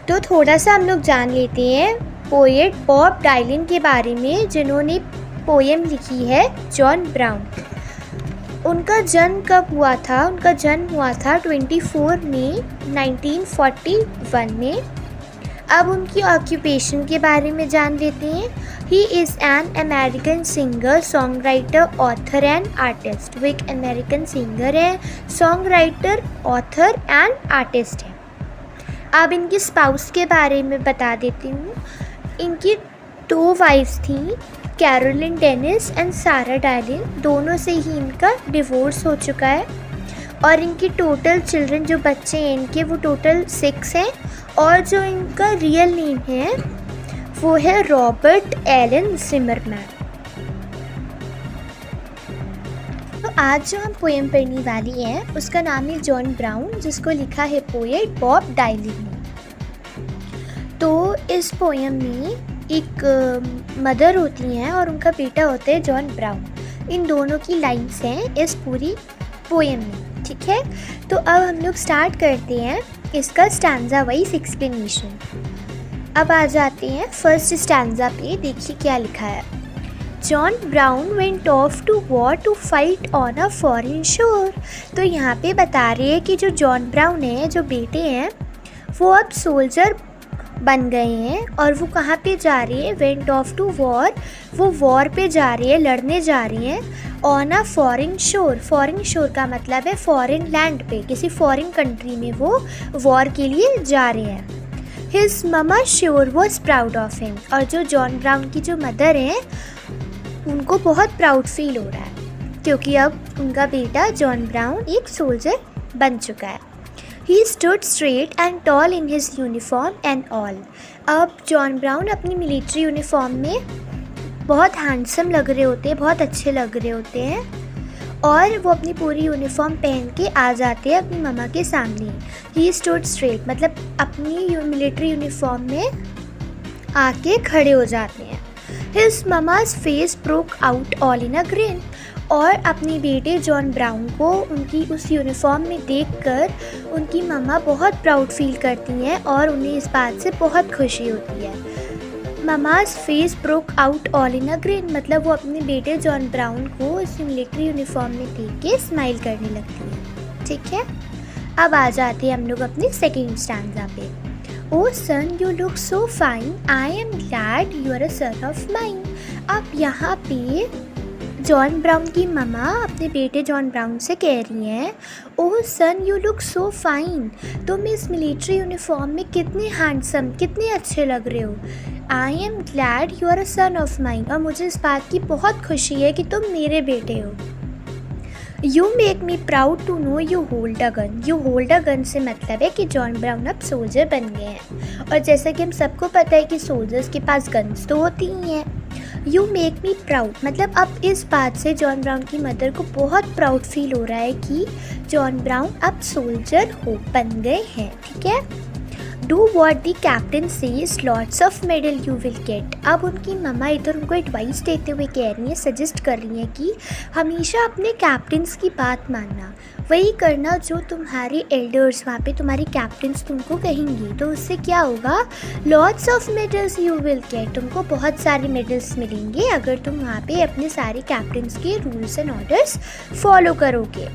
तो थोड़ा सा हम लोग जान लेते हैं पोएट बॉब डायलन के बारे में, जिन्होंने पोएम लिखी है जॉन ब्राउन। उनका जन्म कब हुआ था? उनका जन्म हुआ था 24 मई 1941 में। अब उनकी ऑक्यूपेशन के बारे में जान लेते हैं। He is an American singer, song writer, author and artist. वो एक अमेरिकन सिंगर है, song writer, author and artist है। अब इनकी स्पाउस के बारे में बता देती हूँ। इनकी 2 वाइफ्स थी, कैरोलिन डेनिस एंड सारा डायलन। दोनों से ही इनका डिवोर्स हो चुका है। और इनकी टोटल चिल्ड्रन, जो बच्चे हैं इनके, वो टोटल 6 हैं। और जो इनका रियल नेम है वो है रॉबर्ट एलन जिमरमैन। तो आज जो हम पोएम पढ़ने वाली हैं उसका नाम है जॉन ब्राउन, जिसको लिखा है पोएट बॉब डायलन ने। तो इस पोएम में एक मदर होती हैं और उनका बेटा होता है जॉन ब्राउन। इन दोनों की लाइन्स हैं इस पूरी पोएम में, ठीक है। तो अब हम लोग स्टार्ट करते हैं इसका स्टैंजा वाइज एक्सप्लेनेशन। अब आ जाते हैं फर्स्ट स्टैंजा पे। देखिए क्या लिखा है। John Brown went off to war to fight on a foreign shore. तो यहाँ पे बता रहे हैं कि जो जॉन ब्राउन है, जो बेटे हैं, वो अब सोल्जर बन गए हैं। और वो कहाँ पे जा रहे हैं? वेंट ऑफ टू वॉर, वो वॉर पे जा रहे हैं, लड़ने जा रहे हैं। ऑन अ फॉरेन शोर, फॉरेन शोर का मतलब है फॉरेन लैंड पे, किसी फॉरेन कंट्री में वो वॉर के लिए जा रहे हैं। His mama sure was proud of him. और जो जॉन ब्राउन की जो मदर है उनको बहुत प्राउड फील हो रहा है, क्योंकि अब उनका बेटा जॉन ब्राउन एक सोल्जर बन चुका है। He stood straight and tall in his uniform and all. अब जॉन ब्राउन अपनी मिलिट्री यूनिफॉर्म में बहुत हैंडसम लग रहे होते हैं, बहुत अच्छे लग रहे होते हैं। और वो अपनी पूरी यूनिफॉर्म पहन के आ जाते हैं अपनी मम्मा के सामने। He stood straight मतलब अपनी मिलिट्री यूनिफॉर्म में आके खड़े हो जाते हैं। His mama's face broke out all in a grin. और अपने बेटे जॉन ब्राउन को उनकी उस यूनिफॉर्म में देखकर उनकी मम्मा बहुत प्राउड फील करती हैं और उन्हें इस बात से बहुत खुशी होती है। Mama's face broke out all in a green मतलब वो अपने बेटे जॉन ब्राउन को उस मिलिट्री यूनिफॉर्म में देख के स्माइल करने लगती है, ठीक है। अब आ जाते हैं हम लोग अपने सेकेंड स्टैंजा पे। O son you look so fine, I am glad you are a son of mine. अब यहाँ पे जॉन ब्राउन की मम्मा अपने बेटे जॉन ब्राउन से कह रही हैं, ओह सन यू लुक सो फाइन, तुम इस मिलिट्री यूनिफॉर्म में कितने हैंडसम, कितने अच्छे लग रहे हो। I am glad you are a son of mine, और मुझे इस बात की बहुत खुशी है कि तुम मेरे बेटे हो। You make me proud to know you hold a gun. You hold a gun से मतलब है कि जॉन ब्राउन अब सोल्जर बन गए हैं। और जैसा कि हम सबको पता है कि सोल्जर्स के पास गन्स तो होती ही हैं। यू मेक मी प्राउड मतलब अब इस बात से जॉन ब्राउन की मदर को बहुत प्राउड फील हो रहा है कि जॉन ब्राउन अब सोल्जर बन गए हैं, ठीक है। Do what the captain says, lots of medal you will get. अब उनकी मम्मा इधर उनको एडवाइस देते हुए कह रही हैं, सजेस्ट कर रही हैं कि हमेशा अपने कैप्टन्स की बात मानना, वही करना जो तुम्हारे एल्डर्स वहाँ पे तुम्हारे कैप्टन्स तुमको कहेंगी। तो उससे क्या होगा? Lots of medals you will get, तुमको बहुत सारे मेडल्स मिलेंगे अगर तुम वहाँ पे अपने सारे कैप्टन्स के रूल्स एंड ऑर्डर्स फॉलो करोगे।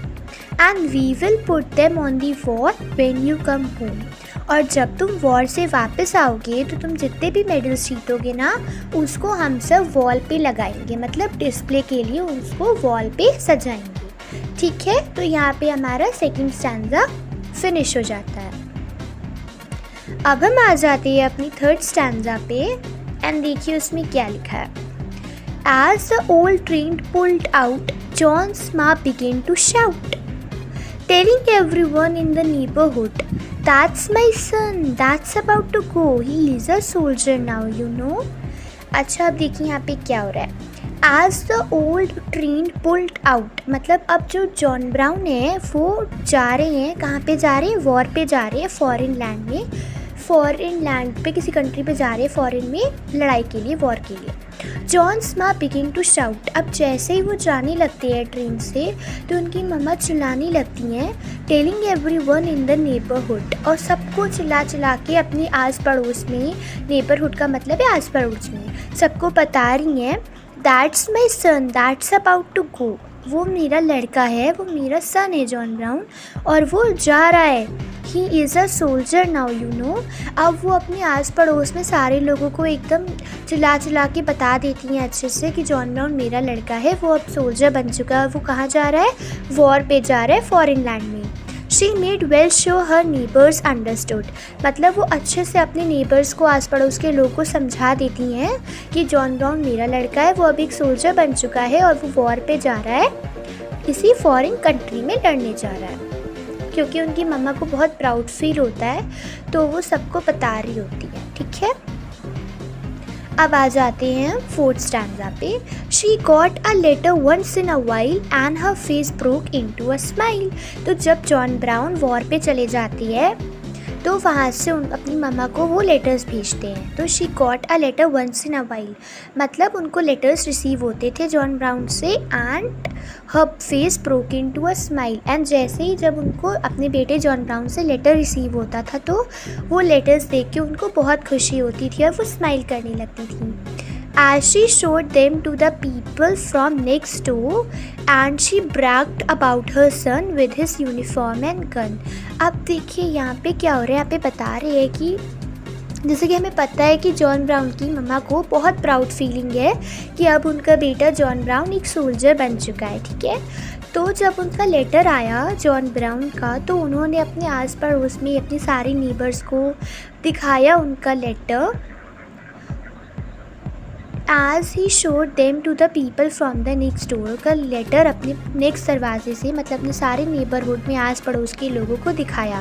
And we will put them on the war when you come home. और जब तुम वॉर से वापस आओगे तो तुम जितने भी मेडल्स जीतोगे ना, उसको हम सब वॉल पे लगाएंगे, मतलब डिस्प्ले के लिए उसको वॉल पे सजाएंगे, ठीक है। तो यहाँ पे हमारा सेकंड स्टैंजा फिनिश हो जाता है। अब हम आ जाते हैं अपनी थर्ड स्टैंजा पे एंड देखिए उसमें क्या लिखा है। As the old train pulled out, John's ma began to shout, telling everyone in the neighborhood, that's my son, that's about to go, he is a soldier now, you know. अच्छा अब देखिए यहाँ पे क्या हो रहा है। As the old train pulled out मतलब अब जो जॉन ब्राउन है वो जा रहे हैं, कहाँ पे जा रहे हैं? वॉर पे जा रहे हैं, फॉरेन लैंड में, फॉरेन लैंड पे किसी कंट्री पे जा रहे हैं, फॉरेन में लड़ाई के लिए, वॉर के लिए। जॉन्स माँ बिगिन टू शाउट। अब जैसे ही वो जाने लगते हैं ट्रेन से तो उनकी मम्मा चिल्लाने लगती हैं, telling everyone in the neighbourhood, और सबको चिल्ला चिल्ला के अपने आस पड़ोस में, नेबरहुड का मतलब है आस पड़ोस में, सबको बता रही हैं that's my son that's about to go, वो मेरा लड़का है, वो मेरा सन है जॉन ब्राउन, और वो जा रहा है, he is a soldier now you know. अब वो अपने आस पड़ोस में सारे लोगों को एकदम चिल्ला चिल्ला के बता देती हैं अच्छे से कि जॉन ब्राउन मेरा लड़का है, वो अब सोल्जर बन चुका है, वो कहाँ जा रहा है, वॉर पे जा रहा है, फॉरेन लैंड में। She made well show her neighbours understood, मतलब वो अच्छे से अपने नेबर्स को, आस पड़ोस के लोगों को समझा देती हैं कि जॉन ब्राउन मेरा लड़का है, वो अब एक सोल्जर बन चुका है और वो वॉर पे जा रहा है, किसी फॉरेन कंट्री में लड़ने जा रहा है। क्योंकि उनकी मम्मा को बहुत प्राउड फील होता है तो वो सबको बता रही होती है, ठीक है। अब आ जाते हैं फोर्थ स्टैंजा पे। She got a letter once in a while and her face broke into a smile. तो जब जॉन ब्राउन वॉर पे चले जाती है तो वहाँ से अपनी मम्मा को वो लेटर्स भेजते हैं। तो she got a letter once in a while, मतलब उनको लेटर्स रिसीव होते थे जॉन ब्राउन से, and her face broke into a smile, and जैसे ही जब उनको अपने बेटे जॉन ब्राउन से लेटर रिसीव होता था तो वो लेटर्स देख के उनको बहुत खुशी होती थी और वो स्माइल करने लगती थी। As she showed them to the people from next door and she bragged about her son with his uniform and gun। अब देखिए यहाँ पे क्या हो रहा है, यहाँ पे बता रहे हैं कि जैसे कि हमें पता है कि जॉन ब्राउन की मम्मा को बहुत प्राउड फीलिंग है कि अब उनका बेटा जॉन ब्राउन एक सोल्जर बन चुका है, ठीक है। तो जब उनका लेटर आया जॉन ब्राउन का तो उन्होंने अपने आस पड़ोस में अपने सारे नीबर्स को दिखाया उनका letter. As he showed them to the people from the next door, का लेटर अपने नेक्स्ट दरवाजे से, मतलब अपने सारे नेबरहुड में आस पड़ोस के लोगों को दिखाया।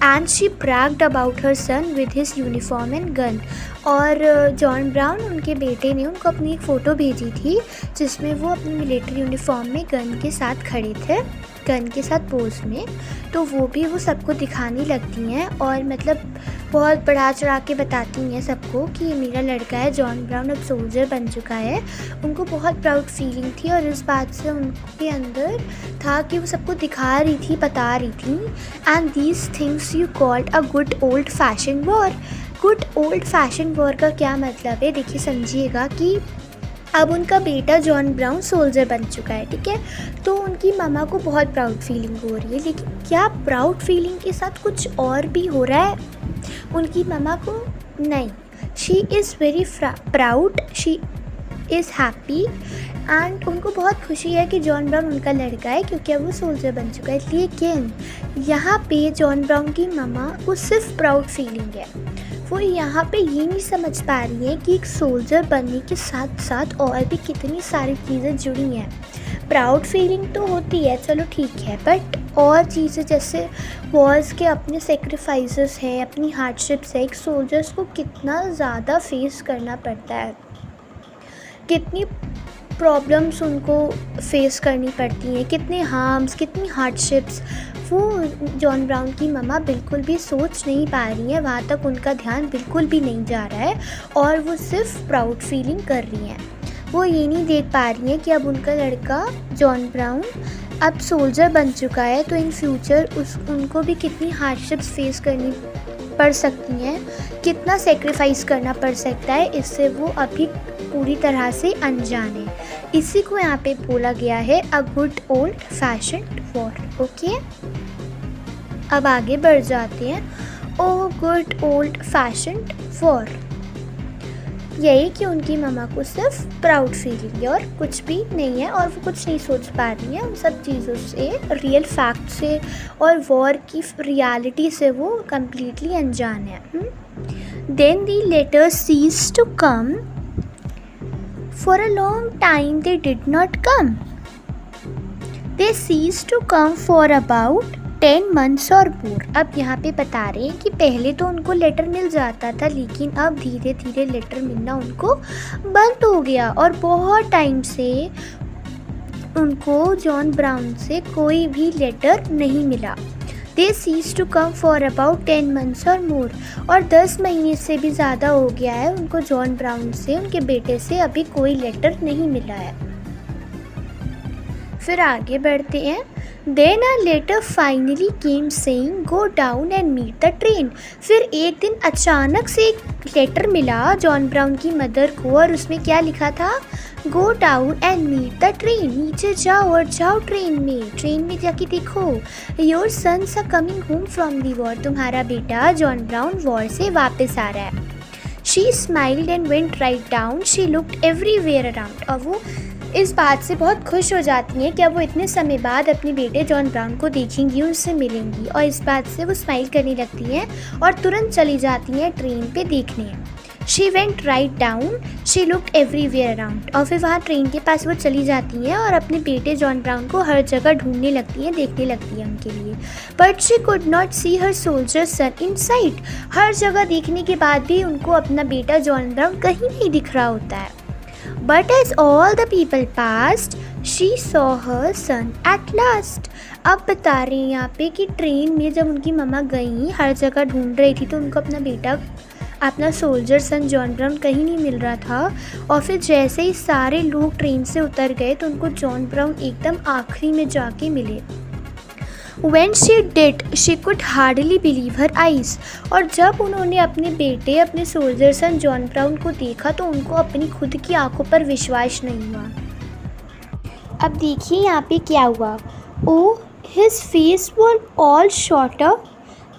And she bragged about her son with his uniform and gun, और जॉन ब्राउन उनके बेटे ने उनको अपनी एक फ़ोटो भेजी थी जिसमें वो अपनी मिलिट्री यूनिफॉर्म में गन के साथ खड़े थे, गन के साथ पोज में। तो वो भी वो सबको दिखाने लगती हैं और मतलब बहुत बढ़ा चढ़ा के बताती हैं सबको कि ये मेरा लड़का है, जॉन ब्राउन अब सोल्जर बन चुका है। उनको बहुत प्राउड फीलिंग थी और इस बात से उनके अंदर था कि वो सबको दिखा रही थी, बता रही थी। And these things you called a good old fashion war. Good old fashion war का क्या मतलब है, देखिए समझिएगा कि अब उनका बेटा जॉन ब्राउन सोल्जर बन चुका है, ठीक है। तो उनकी मामा को बहुत प्राउड फीलिंग हो रही है, लेकिन क्या प्राउड फीलिंग के साथ कुछ और भी हो रहा है उनकी मामा को? नहीं, she is very proud, she is happy, and उनको बहुत खुशी है कि जॉन ब्राउन उनका लड़का है क्योंकि अब वो सोल्जर बन चुका है। लेकिन यहाँ पे जॉन ब्राउन की मामा को सिर्फ प्राउड फीलिंग है, वो यहाँ पे ये नहीं समझ पा रही है कि एक सोल्जर बनने के साथ साथ और भी कितनी सारी चीज़ें जुड़ी हैं। प्राउड फीलिंग तो होती है, चलो ठीक है, बट और चीज़ें जैसे वॉर्स के अपने सेक्रीफाइसेस हैं, अपनी हार्डशिप्स है, एक सोल्जर्स को कितना ज़्यादा फेस करना पड़ता है, कितनी प्रॉब्लम्स उनको फेस करनी पड़ती हैं, कितने हार्म्स, कितनी हार्डशिप्स, वो जॉन ब्राउन की मम्मा बिल्कुल भी सोच नहीं पा रही हैं, वहाँ तक उनका ध्यान बिल्कुल भी नहीं जा रहा है और वो सिर्फ प्राउड फीलिंग कर रही हैं। वो ये नहीं देख पा रही हैं कि अब उनका लड़का जॉन ब्राउन अब सोल्जर बन चुका है तो इन फ्यूचर उनको भी कितनी हार्डशिप्स फेस करनी पड़ सकती हैं, कितना सेक्रीफाइस करना पड़ सकता है, इससे वो अभी पूरी तरह से अनजान है। इसी को यहाँ पे बोला गया है a good old fashion war. Okay, अब आगे बढ़ जाते हैं। ओ गुड ओल्ड फैशन वॉर, यही कि उनकी मामा को सिर्फ प्राउड फीलिंग है और कुछ भी नहीं है और वो कुछ नहीं सोच पा रही है उन सब चीज़ों से, रियल फैक्ट से और वॉर की रियलिटी से वो कम्प्लीटली अनजान है। Then the letters cease to come, for a long time they did not come, they cease to come for about 10 months और मोर। अब यहाँ पे बता रहे हैं कि पहले तो उनको लेटर मिल जाता था लेकिन अब धीरे धीरे लेटर मिलना उनको बंद हो गया और बहुत टाइम से उनको जॉन ब्राउन से कोई भी लेटर नहीं मिला। They cease to come for about 10 months और मोर। और 10 महीने से भी ज़्यादा हो गया है उनको जॉन ब्राउन से, उनके बेटे से अभी कोई लेटर नहीं मिला है। फिर आगे बढ़ते हैं। Then a letter finally came saying go down and meet the train। फिर एक दिन अचानक से एक लेटर मिला जॉन ब्राउन की मदर को और उसमें क्या लिखा था, go down and meet the train, नीचे जाओ और जाओ ट्रेन में जाके देखो, your sons are coming home from the war, तुम्हारा बेटा जॉन ब्राउन वॉर से वापस आ रहा है। She smiled and went write down, she looked everywhere around. और वो इस बात से बहुत खुश हो जाती हैं कि अब वो इतने समय बाद अपने बेटे जॉन ब्राउन को देखेंगी, उनसे मिलेंगी, और इस बात से वो स्माइल करने लगती हैं और तुरंत चली जाती हैं ट्रेन पे देखने। She went write down, she looked everywhere around. और फिर वहाँ ट्रेन के पास वो चली जाती हैं और अपने बेटे जॉन ब्राउन को हर जगह ढूंढने लगती हैं, देखने लगती हैं उनके लिए। But she could not see her soldier son in sight. हर जगह देखने के बाद भी उनको अपना बेटा जॉन ब्राउन कहीं नहीं दिख रहा होता है। But as all the people passed, she saw her son at last। अब बता रहे हैं यहाँ पे कि ट्रेन में जब उनकी मम्मा गई, हर जगह ढूंढ रही थी, तो उनको अपना बेटा, अपना सोल्जर सन जॉन ब्राउन कहीं नहीं मिल रहा था। और फिर जैसे ही सारे लोग ट्रेन से उतर गए तो उनको जॉन ब्राउन एकदम आखिरी में जाके मिले। When she did, she could hardly believe her eyes। और जब उन्होंने अपने बेटे, अपने सोल्जर सन जॉन ब्राउन को देखा तो उनको अपनी खुद की आंखों पर विश्वास नहीं हुआ। अब देखिए यहाँ पे क्या हुआ। Oh, his face was all shot up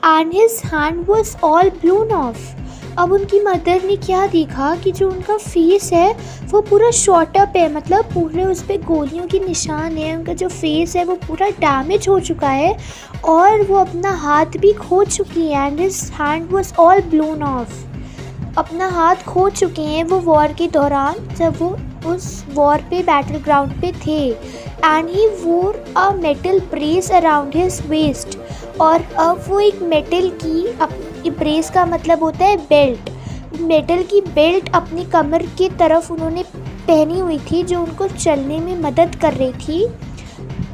and his hand was all blown off। अब उनकी मदर ने क्या देखा कि जो उनका फेस है वो पूरा शॉर्ट अप है, मतलब पूरे उस पर गोलियों के निशान है, उनका जो फेस है वो पूरा डैमेज हो चुका है और वो अपना हाथ भी खो चुकी है। And his hand was all blown of, अपना हाथ खो चुके हैं वो वॉर के दौरान, जब वो उस वॉर पे बैटल ग्राउंड पे थे। And he wore a metal brace around his waist. और अब वो एक मेटल की ब्रेस का मतलब होता है बेल्ट, मेटल की बेल्ट अपनी कमर की तरफ उन्होंने पहनी हुई थी जो उनको चलने में मदद कर रही थी।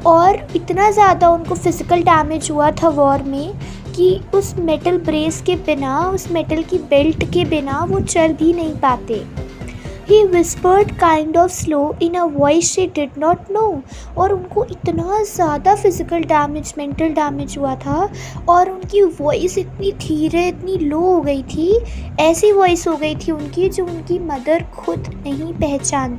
और इतना ज़्यादा उनको फिज़िकल डैमेज हुआ था वॉर में कि उस मेटल ब्रेस के बिना, उस मेटल की बेल्ट के बिना वो चल भी नहीं पाते। He whispered kind of slow in a voice she did not know। और उनको इतना ज़्यादा फिज़िकल डैमेज, मेंटल डैमेज हुआ था और उनकी वॉइस इतनी धीरे, इतनी लो हो गई थी, ऐसी वॉइस हो गई थी उनकी जो उनकी मदर खुद नहीं पहचान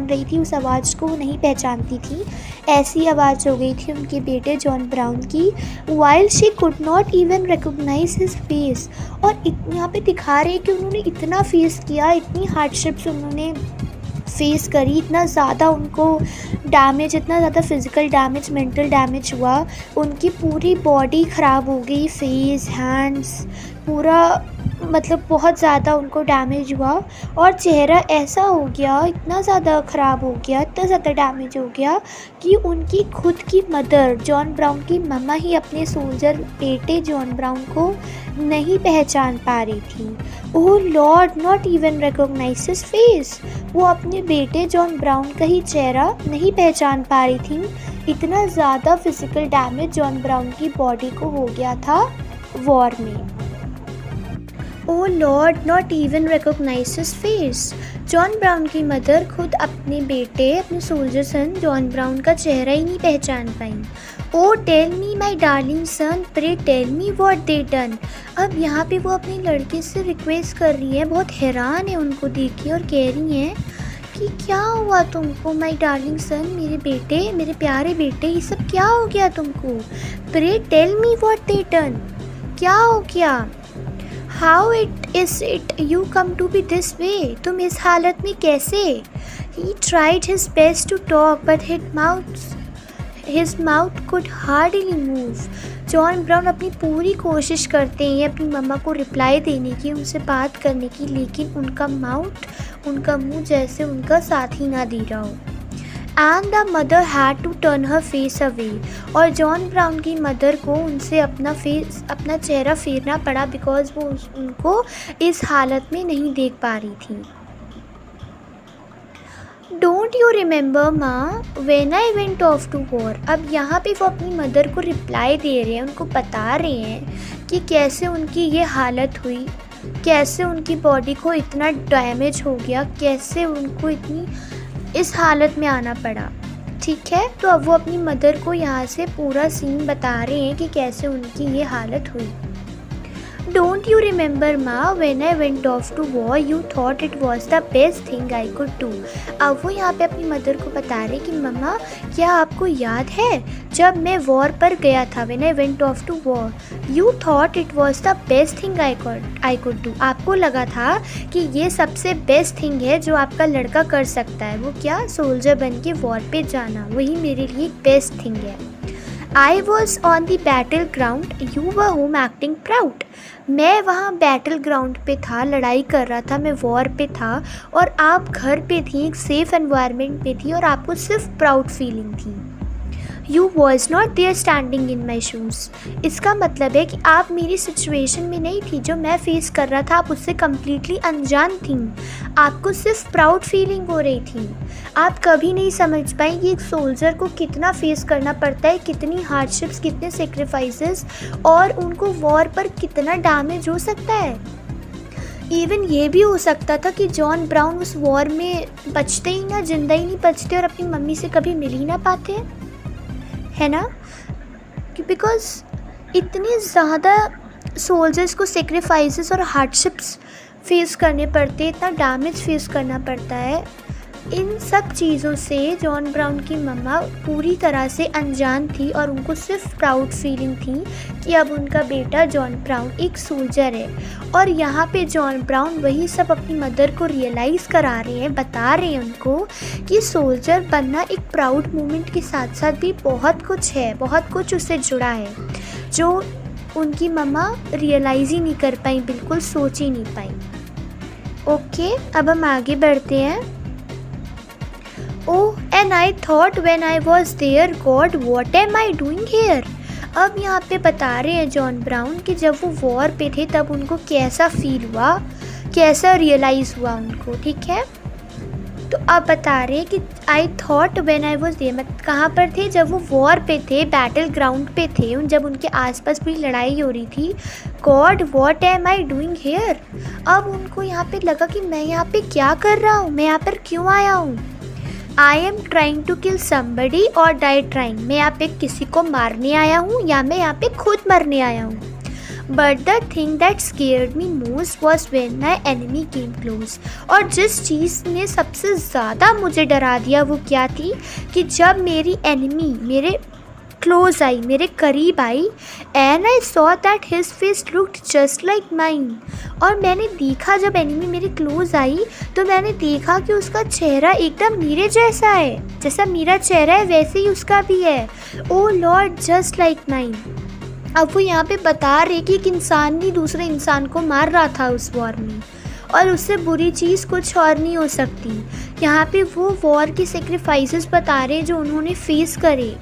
रही थी, उस आवाज़ को वो नहीं पहचानती थी। ऐसी आवाज़ हो गई थी उनके बेटे जॉन ब्राउन की। While she could not even recognise his face. और यहाँ पे दिखा रहे हैं कि उन्होंने इतना फेस किया, इतनी हार्डशिप्स उन्होंने फेस करी, इतना ज़्यादा उनको डैमेज, इतना ज़्यादा फिज़िकल डैमेज, मेंटल डैमेज हुआ, उनकी पूरी बॉडी ख़राब हो गई, फेस, हैंड्स, पूरा मतलब बहुत ज़्यादा उनको डैमेज हुआ। और चेहरा ऐसा हो गया, इतना ज़्यादा ख़राब हो गया, इतना ज़्यादा डैमेज हो गया कि उनकी खुद की मदर, जॉन ब्राउन की मम्मा ही अपने सोल्जर बेटे जॉन ब्राउन को नहीं पहचान पा रही थी। Oh Lord, not even recognise his face. वो अपने बेटे जॉन ब्राउन का ही चेहरा नहीं पहचान पा रही थी, इतना ज़्यादा फिज़िकल डैमेज जॉन ब्राउन की बॉडी को हो गया था वॉर में। Oh Lord, not even recognise his face. John Brown की मदर खुद अपने बेटे, अपने सोल्जर सन जॉन ब्राउन का चेहरा ही नहीं पहचान पाई। O tell me my darling son, pray tell me what they done. अब यहाँ पे वो अपने लड़के से रिक्वेस्ट कर रही है, बहुत हैरान है उनको देख के और कह रही हैं कि क्या हुआ तुमको माई डार्लिंग सन, मेरे बेटे, मेरे प्यारे बेटे, ये सब क्या हो गया तुमको? Pray tell me what they done, क्या हो गया? How is it you come to be this way, तुम इस हालत में कैसे? He tried his best to talk but his mouth could hardly move. John Brown अपनी पूरी कोशिश करते हैं अपनी मम्मा को रिप्लाई देने की, उनसे बात करने की, लेकिन उनका माउथ, उनका मुंह जैसे उनका साथ ही ना दे रहा हो। And the mother had to turn her face away. और जॉन ब्राउन की मदर को उनसे अपना चेहरा फेरना पड़ा बिकॉज वो उनको इस हालत में नहीं देख पा रही थी। डोंट यू रिमेंबर माँ when I went off to war. अब यहाँ पे वो अपनी मदर को रिप्लाई दे रहे हैं, उनको बता रहे हैं कि कैसे उनकी ये हालत हुई, कैसे उनकी बॉडी को इतना डैमेज हो गया, कैसे उनको इतनी इस हालत में आना पड़ा। ठीक है, तो अब वो अपनी मदर को यहाँ से पूरा सीन बता रहे हैं कि कैसे उनकी ये हालत हुई। डोंट यू रिमेंबर माँ when I went off to war you thought it was the best thing I could do. अब वो यहाँ पे अपनी मदर को बता रहे कि मम्मा क्या आपको याद है जब मैं वॉर पर गया था, when I went off to war you thought it was the best thing I could do. आपको लगा था कि ये सबसे बेस्ट थिंग है जो आपका लड़का कर सकता है, वो क्या, सोल्जर बन के वॉर पे जाना, वही मेरे लिए बेस्ट थिंग है। I was on the battle ground you were home acting proud. मैं वहाँ बैटल ग्राउंड पे था, लड़ाई कर रहा था, मैं वॉर पे था और आप घर पे थी, एक सेफ़ एनवायरनमेंट पे थी और आपको सिर्फ प्राउड फीलिंग थी। You was not there standing in my shoes. इसका मतलब है कि आप मेरी सिचुएशन में नहीं थी, जो मैं फेस कर रहा था आप उससे कम्प्लीटली अनजान थी, आपको सिर्फ प्राउड फीलिंग हो रही थी। आप कभी नहीं समझ पाई कि एक सोल्जर को कितना फेस करना पड़ता है, कितनी हार्डशिप्स, कितने सेक्रीफाइसेस और उनको वॉर पर कितना डैमेज हो सकता है। इवन ये भी हो सकता था कि जॉन ब्राउन उस वॉर में बचते ही ना, जिंदा ही नहीं बचते और अपनी मम्मी से कभी मिल ही ना पाते, है ना, बिकॉज इतनी ज़्यादा सोल्जर्स को सेक्रीफाइसेस और हार्डशिप्स फेस करने पड़ते, इतना डैमेज फेस करना पड़ता है। इन सब चीज़ों से जॉन ब्राउन की मम्मा पूरी तरह से अनजान थी और उनको सिर्फ प्राउड फीलिंग थी कि अब उनका बेटा जॉन ब्राउन एक सोल्जर है। और यहाँ पे जॉन ब्राउन वही सब अपनी मदर को रियलाइज़ करा रहे हैं, बता रहे हैं उनको कि सोल्जर बनना एक प्राउड मोमेंट के साथ साथ भी बहुत कुछ है, बहुत कुछ उससे जुड़ा है जो उनकी मम्मा रियलाइज़ ही नहीं कर पाई, बिल्कुल सोच ही नहीं पाई। ओके, अब हम आगे बढ़ते हैं। Oh, and I thought when I was there, God, what am I doing here? अब यहाँ पे बता रहे हैं जॉन ब्राउन कि जब वो वॉर पे थे तब उनको कैसा फील हुआ, कैसा रियलाइज़ हुआ उनको। ठीक है, तो अब बता रहे हैं कि I thought when I was there, मतलब कहाँ पर थे, जब वो वॉर पे थे, बैटल ग्राउंड पे थे, जब उनके आसपास पूरी लड़ाई हो रही थी। God what am I doing here. अब उनको यहाँ पे लगा कि मैं यहाँ पे क्या कर रहा हूँ, मैं यहाँ पर क्यों आया हूँ। I am trying to kill somebody और डाई ट्राइंग। मैं यहाँ पे किसी को मारने आया हूँ या मैं यहाँ पे खुद मरने आया हूँ। But the thing that scared me most was when my enemy came close. और जिस चीज़ ने सबसे ज़्यादा मुझे डरा दिया वो क्या थी कि जब मेरी एनिमी मेरे क्लोज आई, मेरे करीब आई, and I saw that his face looked just like mine. और मैंने देखा, जब एनिमी मेरे क्लोज आई तो मैंने देखा कि उसका चेहरा एकदम मेरे जैसा है, जैसा मेरा चेहरा है वैसे ही उसका भी है। ओ लॉर्ड, जस्ट लाइक माइन। अब वो यहाँ पे बता रहे कि एक इंसान नहीं दूसरे इंसान को मार रहा था उस वॉर में, और उससे बुरी चीज़ कुछ और नहीं हो सकती। यहाँ पे वो वॉर की सेक्रीफाइसेस बता रहे जो उन्होंने फेस करे।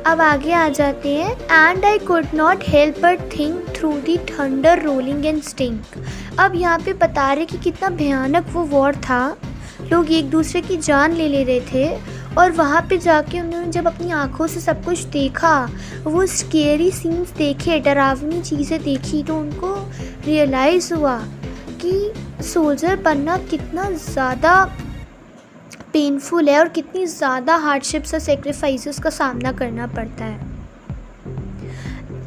अब आगे आ जाते हैं। And I could not help but think through the thunder rolling and stink. अब यहाँ पे बता रहे कि कितना भयानक वो वॉर था, लोग एक दूसरे की जान ले ले रहे थे और वहाँ पे जाके उन्होंने जब अपनी आँखों से सब कुछ देखा, वो स्केरी सीन्स देखे, डरावनी चीज़ें देखी, तो उनको रियलाइज़ हुआ कि सोल्जर बनना कितना ज़्यादा पेनफुल है और कितनी ज़्यादा हार्डशिप्स और सेक्रीफाइसेस का सामना करना पड़ता है।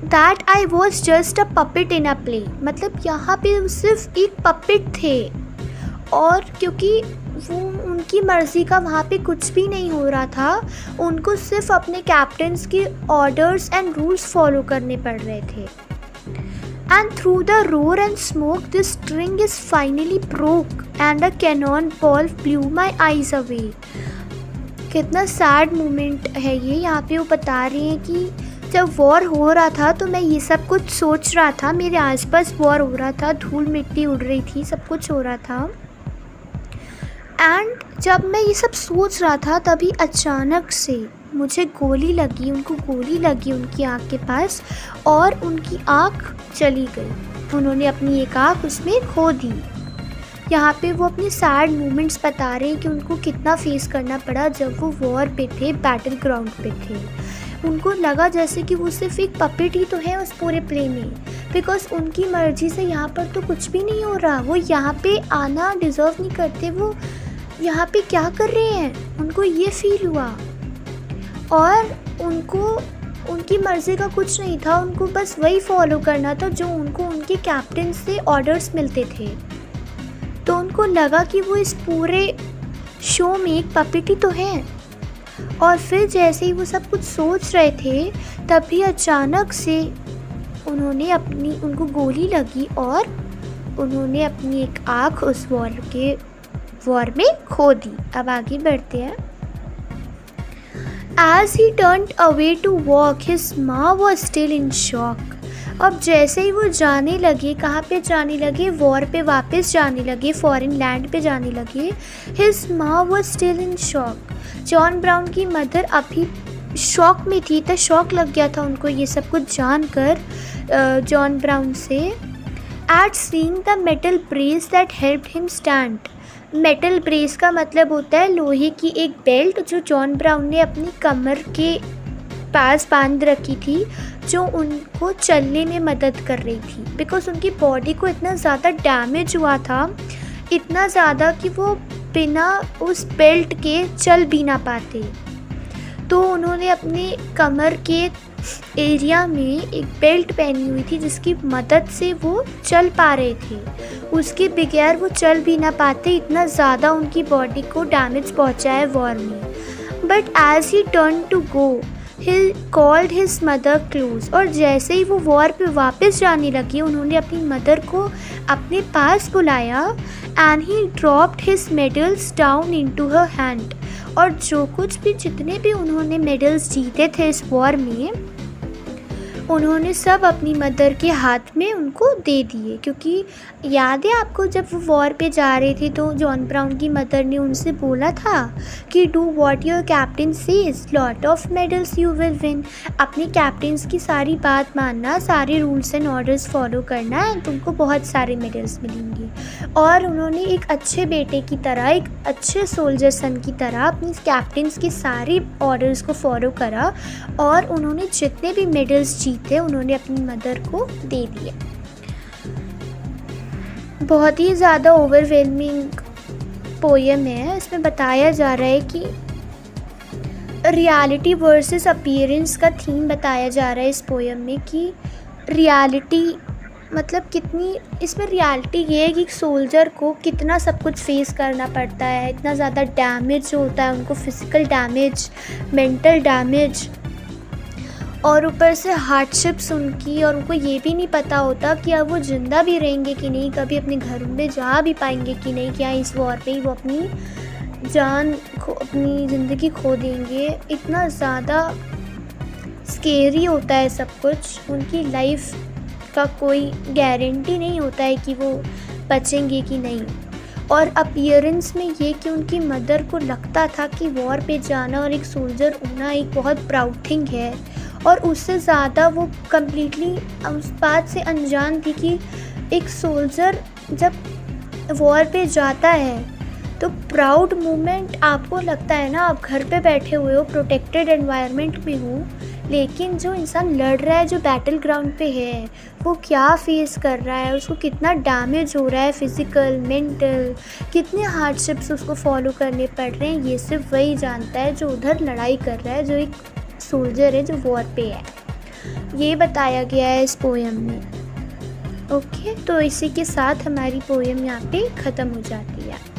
That I was just a puppet in a play. मतलब यहाँ पे सिर्फ एक पपेट थे और क्योंकि वो उनकी मर्ज़ी का वहाँ पे कुछ भी नहीं हो रहा था, उनको सिर्फ अपने कैप्टन्स के ऑर्डर्स एंड रूल्स फॉलो करने पड़ रहे थे। And through the roar and smoke, this string is finally broke and a cannonball blew my eyes away. कितना सैड मोमेंट है ये। यहाँ पे वो बता रहे हैं कि जब वॉर हो रहा था तो मैं ये सब कुछ सोच रहा था, मेरे आसपास वॉर हो रहा था, धूल मिट्टी उड़ रही थी, सब कुछ हो रहा था। एंड जब मैं ये सब सोच रहा था तभी अचानक से मुझे गोली लगी, उनको गोली लगी उनकी आँख के पास और उनकी आँख चली गई। उन्होंने अपनी एक आँख उसमें खो दी। यहाँ पे वो अपने सैड मोमेंट्स बता रहे हैं कि उनको कितना फेस करना पड़ा जब वो वॉर पे थे, बैटल ग्राउंड पे थे। उनको लगा जैसे कि वो सिर्फ एक पपेट ही तो है उस पूरे प्ले में, बिकॉज उनकी मर्जी से यहाँ पर तो कुछ भी नहीं हो रहा। वो यहाँ पे आना डिज़र्व नहीं करते, वो यहाँ पे क्या कर रहे हैं, उनको ये फील हुआ। और उनको उनकी मर्ज़ी का कुछ नहीं था, उनको बस वही फॉलो करना था जो उनको उनके कैप्टन से ऑर्डर्स मिलते थे। तो उनको लगा कि वो इस पूरे शो में एक पपेट ही तो है। और फिर जैसे ही वो सब कुछ सोच रहे थे, तभी अचानक से उनको गोली लगी और उन्होंने अपनी एक आँख उस वॉर में खो दी। अब आगे बढ़ते हैं। As he turned away to walk, his mom was still in shock. अब जैसे ही वो जाने लगे, कहाँ पे जाने लगे, वॉर पे वापस जाने लगे, फॉरेन लैंड पे जाने लगे, his mom was still in shock. John Brown की मदर अभी शॉक में थी, तो शॉक लग गया था उनको ये सब कुछ जानकर जॉन ब्राउन से। At seeing the metal brace that helped him stand. Metal brace का मतलब होता है लोहे की एक बेल्ट जो जॉन ब्राउन ने अपनी कमर के पास बांध रखी थी, जो उनको चलने में मदद कर रही थी। बिकॉज उनकी बॉडी को इतना ज़्यादा डैमेज हुआ था, इतना ज़्यादा कि वो बिना उस बेल्ट के चल भी ना पाते। तो उन्होंने अपने कमर के एरिया में एक बेल्ट पहनी हुई थी जिसकी मदद से वो चल पा रहे थे। उसके बगैर वो चल भी ना पाते, इतना ज़्यादा उनकी बॉडी को डैमेज पहुंचा है वॉर में। But as he turn to go he called his mother close. और जैसे ही वो वॉर पे वापस जाने लगी, उन्होंने अपनी मदर को अपने पास बुलाया and he dropped his medals down into her hand. और जो कुछ भी जितने भी उन्होंने मेडल्स जीते थे इस वॉर में, उन्होंने सब अपनी मदर के हाथ में उनको दे दिए। क्योंकि याद है आपको, जब वो वॉर पे जा रहे थे तो जॉन ब्राउन की मदर ने उनसे बोला था कि do what your captain says, lot of medals you will win. अपने कैप्टन्स की सारी बात मानना, सारे रूल्स एंड ऑर्डर्स फॉलो करना है, तुमको बहुत सारे मेडल्स मिलेंगे। और उन्होंने एक अच्छे बेटे की तरह, एक अच्छे सोल्जर सन की तरह अपनी कैप्टन्स की सारी ऑर्डर्स को फॉलो करा और उन्होंने जितने भी मेडल्स जीते उन्होंने अपनी मदर को दे दिए। बहुत ही ज़्यादा ओवरवेलमिंग पोएम है। इसमें बताया जा रहा है कि रियलिटी वर्सेस अपीयरेंस का थीम बताया जा रहा है इस पोएम में, कि रियलिटी मतलब कितनी, इसमें रियलिटी ये है कि सोल्जर को कितना सब कुछ फेस करना पड़ता है, इतना ज़्यादा डैमेज होता है उनको, फिज़िकल डैमेज, मेंटल डैमेज, और ऊपर से हार्डशिप्स उनकी, और उनको ये भी नहीं पता होता कि अब वो ज़िंदा भी रहेंगे कि नहीं, कभी अपने घर में जा भी पाएंगे कि नहीं, क्या इस वॉर पे ही वो अपनी जान को, अपनी ज़िंदगी खो देंगे। इतना ज़्यादा स्केरी होता है सब कुछ। उनकी लाइफ का कोई गारंटी नहीं होता है कि वो बचेंगे कि नहीं। और अपीयरेंस में ये कि उनकी मदर को लगता था कि वॉर पे जाना और एक सोल्जर होना एक बहुत प्राउड थिंग है, और उससे ज़्यादा वो कम्प्लीटली उस बात से अनजान थी कि एक सोल्जर जब वॉर पे जाता है तो प्राउड मोमेंट आपको लगता है ना, आप घर पे बैठे हुए हो, प्रोटेक्टेड एनवायरनमेंट में हो, लेकिन जो इंसान लड़ रहा है, जो बैटल ग्राउंड पे है, वो क्या फेस कर रहा है, उसको कितना डैमेज हो रहा है, फिज़िकल, मेंटल, कितने हार्डशिप्स उसको फॉलो करने पड़ रहे हैं, ये सिर्फ वही जानता है जो उधर लड़ाई कर रहा है, जो एक सोल्जर है जो वॉर पे है। ये बताया गया है इस पोएम में। ओके, तो इसी के साथ हमारी पोएम यहाँ पे ख़त्म हो जाती है।